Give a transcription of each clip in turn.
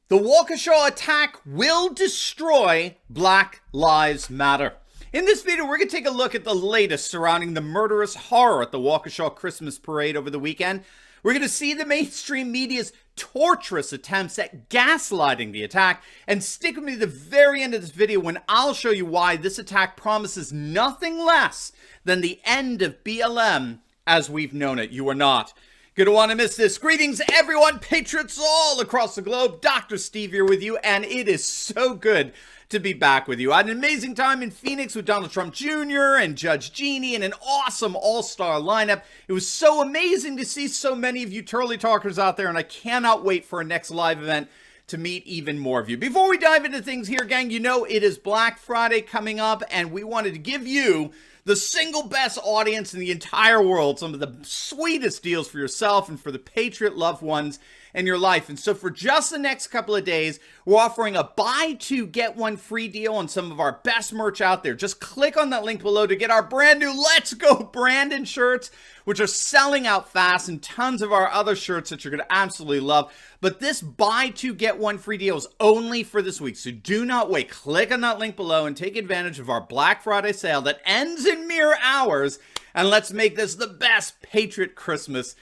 The Waukesha Attack will destroy Black Lives Matter. In this video, we're going to take a look at the latest surrounding the murderous horror at the Waukesha Christmas parade over the weekend. We're going to see the mainstream media's torturous attempts at gaslighting the attack, and stick with me to the very end of this video when I'll show you why this attack promises nothing less than the end of BLM as we've known it. You are not going to want to miss this. Greetings, everyone, patriots all across the globe. Dr. Steve here with you, and it is so good to be back with you. I had an amazing time in Phoenix with Donald Trump Jr. and Judge Jeannie and an awesome all-star lineup. It was so amazing to see so many of you Turley talkers out there, and I cannot wait for our next live event to meet even more of you. Before we dive into things here, gang, you know it is Black Friday coming up, and we wanted to give you the single best audience in the entire world, some of the sweetest deals for yourself and for the Patriot loved ones in your life. And so for just the next couple of days, we're offering a buy two, get one free deal on some of our best merch out there. Just click on that link below to get our brand new Let's Go Brandon shirts, which are selling out fast, and tons of our other shirts that you're going to absolutely love. But this buy two, get one free deal is only for this week, so do not wait. Click on that link below and take advantage of our Black Friday sale that ends in mere hours, and let's make this the best Patriot Christmas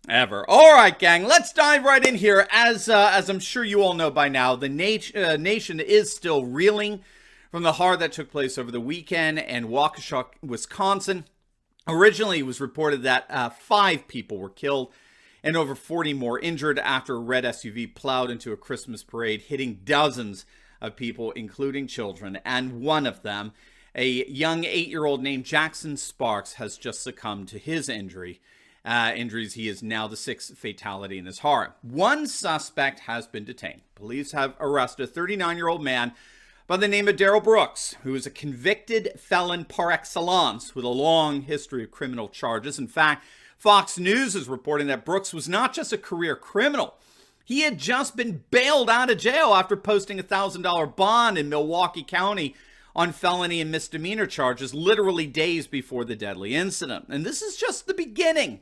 ever. All right, gang, let's dive right in here. As I'm sure you all know by now, the nation is still reeling from the horror that took place over the weekend in Waukesha, Wisconsin. Originally, it was reported that 5 people were killed and over 40 more injured after a red SUV plowed into a Christmas parade, hitting dozens of people, including children. And one of them, a young 8-year-old named Jackson Sparks, has just succumbed to his injuries. He is now the 6th fatality in this horror. One suspect has been detained. Police have arrested a 39-year-old man by the name of Darrell Brooks, who is a convicted felon par excellence with a long history of criminal charges. In fact, Fox News is reporting that Brooks was not just a career criminal. He had just been bailed out of jail after posting a $1,000 bond in Milwaukee County on felony and misdemeanor charges literally days before the deadly incident. And this is just the beginning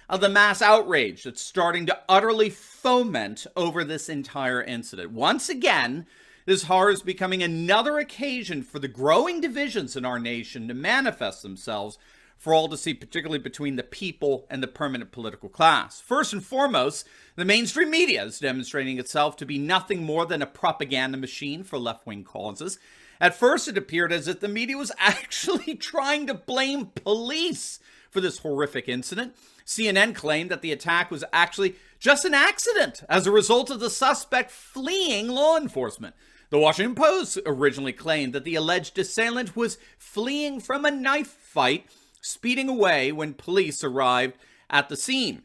of the mass outrage that's starting to utterly foment over this entire incident. Once again, this horror is becoming another occasion for the growing divisions in our nation to manifest themselves for all to see, particularly between the people and the permanent political class. First and foremost, the mainstream media is demonstrating itself to be nothing more than a propaganda machine for left-wing causes. At first, it appeared as if the media was actually trying to blame police for this horrific incident. CNN claimed that the attack was actually just an accident as a result of the suspect fleeing law enforcement. The Washington Post originally claimed that the alleged assailant was fleeing from a knife fight, speeding away when police arrived at the scene.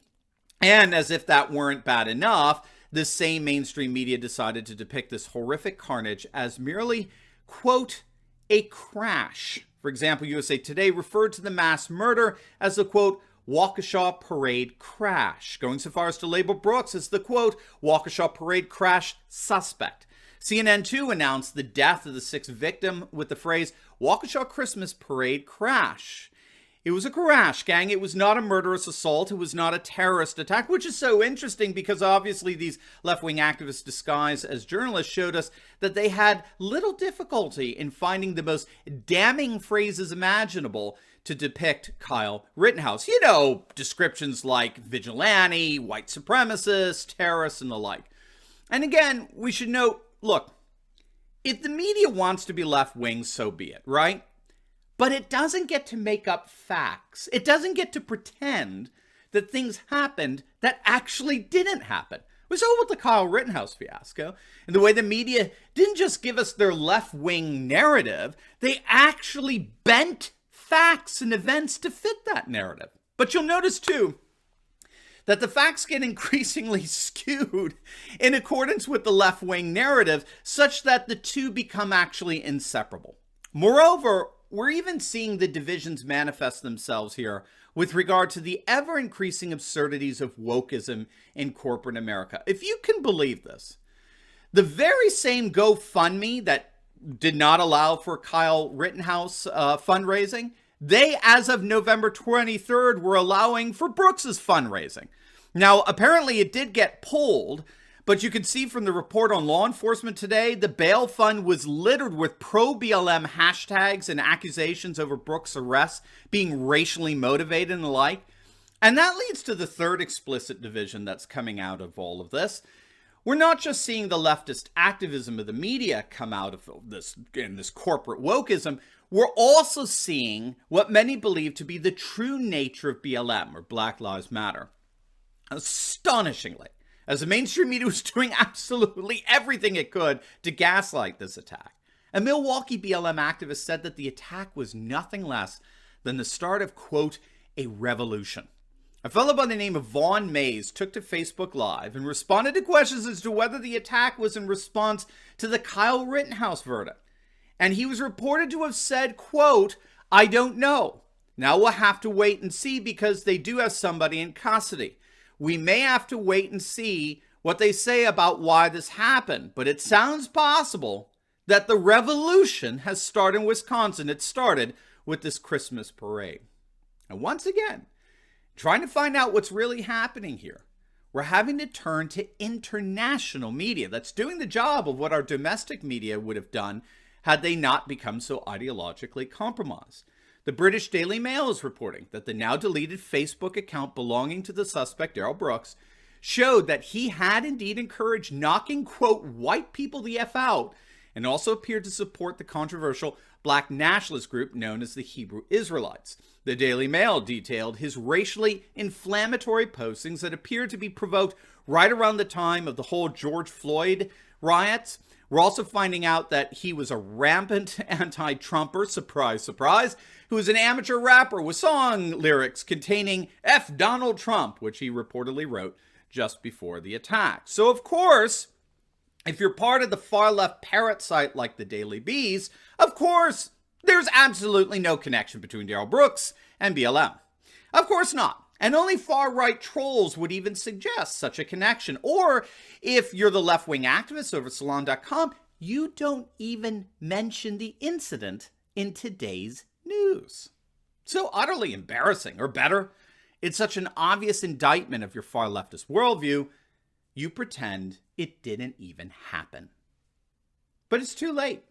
And as if that weren't bad enough, the same mainstream media decided to depict this horrific carnage as merely, quote, a crash. For example, USA Today referred to the mass murder as the, quote, Waukesha parade crash, going so far as to label Brooks as the, quote, Waukesha parade crash suspect. CNN too announced the death of the 6th victim with the phrase Waukesha Christmas parade crash. It was a crash, gang. It was not a murderous assault. It was not a terrorist attack, which is so interesting because obviously these left-wing activists disguised as journalists showed us that they had little difficulty in finding the most damning phrases imaginable to depict Kyle Rittenhouse. You know, descriptions like vigilante, white supremacist, terrorist, and the like. And again, we should note, look, if the media wants to be left-wing, so be it, right? But it doesn't get to make up facts. It doesn't get to pretend that things happened that actually didn't happen. We saw with the Kyle Rittenhouse fiasco, and the way the media didn't just give us their left-wing narrative, they actually bent facts and events to fit that narrative. But you'll notice too that the facts get increasingly skewed in accordance with the left-wing narrative, such that the two become actually inseparable. Moreover, we're even seeing the divisions manifest themselves here with regard to the ever-increasing absurdities of wokeism in corporate America. If you can believe this, the very same GoFundMe that did not allow for Kyle Rittenhouse fundraising, they, as of November 23rd, were allowing for Brooks's fundraising. Now, apparently it did get pulled, But you can see from the report on law enforcement today, the bail fund was littered with pro-BLM hashtags and accusations over Brooks' arrest being racially motivated and the like. And that leads to the third explicit division that's coming out of all of this. We're not just seeing the leftist activism of the media come out of this corporate wokeism. We're also seeing what many believe to be the true nature of BLM, or Black Lives Matter. Astonishingly, as the mainstream media was doing absolutely everything it could to gaslight this attack. A Milwaukee BLM activist said that the attack was nothing less than the start of, quote, a revolution. A fellow by the name of Vaughn Mays took to Facebook Live and responded to questions as to whether the attack was in response to the Kyle Rittenhouse verdict. And he was reported to have said, quote, I don't know. Now we'll have to wait and see because they do have somebody in custody. We may have to wait and see what they say about why this happened, but it sounds possible that the revolution has started in Wisconsin. It started with this Christmas parade. And once again, trying to find out what's really happening here, we're having to turn to international media that's doing the job of what our domestic media would have done had they not become so ideologically compromised. The British Daily Mail is reporting that the now deleted Facebook account belonging to the suspect, Darrell Brooks, showed that he had indeed encouraged knocking, quote, white people the F out, and also appeared to support the controversial black nationalist group known as the Hebrew Israelites. The Daily Mail detailed his racially inflammatory postings that appeared to be provoked right around the time of the whole George Floyd riots. We're also finding out that he was a rampant anti-Trumper, surprise, surprise, who was an amateur rapper with song lyrics containing F Donald Trump, which he reportedly wrote just before the attack. So, of course, if you're part of the far-left parrot site like the Daily Bees, of course, there's absolutely no connection between Darrell Brooks and BLM. Of course not. And only far-right trolls would even suggest such a connection. Or if you're the left-wing activist over Salon.com, you don't even mention the incident in today's news. So utterly embarrassing, or better, it's such an obvious indictment of your far-leftist worldview, you pretend it didn't even happen. But it's too late.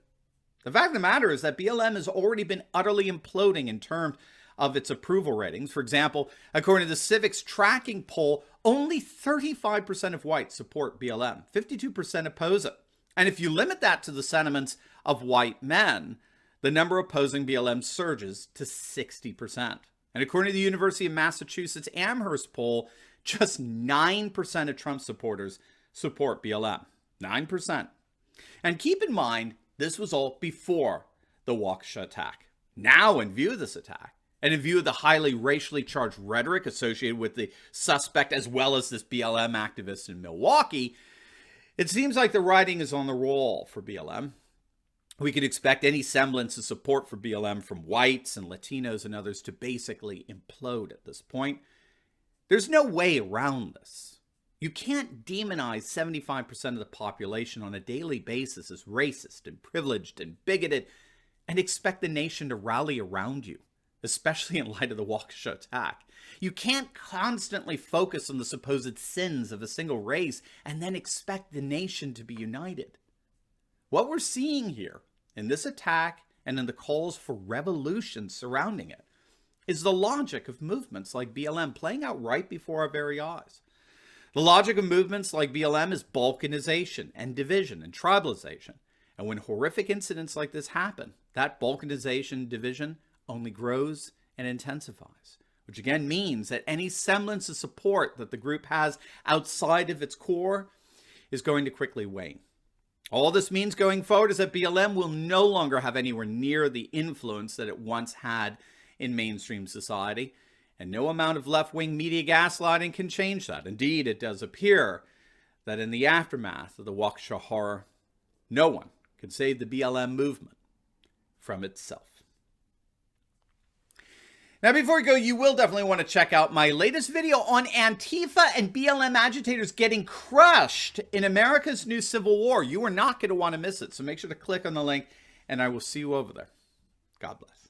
The fact of the matter is that BLM has already been utterly imploding in terms of its approval ratings. For example, according to the Civics tracking poll, only 35% of whites support BLM. 52% oppose it. And if you limit that to the sentiments of white men, the number opposing BLM surges to 60%. And according to the University of Massachusetts Amherst poll, just 9% of Trump supporters support BLM. 9%. And keep in mind, this was all before the Waukesha attack. Now, in view of this attack, and in view of the highly racially charged rhetoric associated with the suspect as well as this BLM activist in Milwaukee, it seems like the writing is on the wall for BLM. We could expect any semblance of support for BLM from whites and Latinos and others to basically implode at this point. There's no way around this. You can't demonize 75% of the population on a daily basis as racist and privileged and bigoted and expect the nation to rally around you, especially in light of the Waukesha attack. You can't constantly focus on the supposed sins of a single race and then expect the nation to be united. What we're seeing here in this attack and in the calls for revolution surrounding it is the logic of movements like BLM playing out right before our very eyes. The logic of movements like BLM is balkanization and division and tribalization. And when horrific incidents like this happen, that balkanization division only grows and intensifies, which again means that any semblance of support that the group has outside of its core is going to quickly wane. All this means going forward is that BLM will no longer have anywhere near the influence that it once had in mainstream society, and no amount of left-wing media gaslighting can change that. Indeed, it does appear that in the aftermath of the Waukesha horror, no one can save the BLM movement from itself. Now, before we go, you will definitely want to check out my latest video on Antifa and BLM agitators getting crushed in America's new civil war. You are not going to want to miss it, so make sure to click on the link, and I will see you over there. God bless.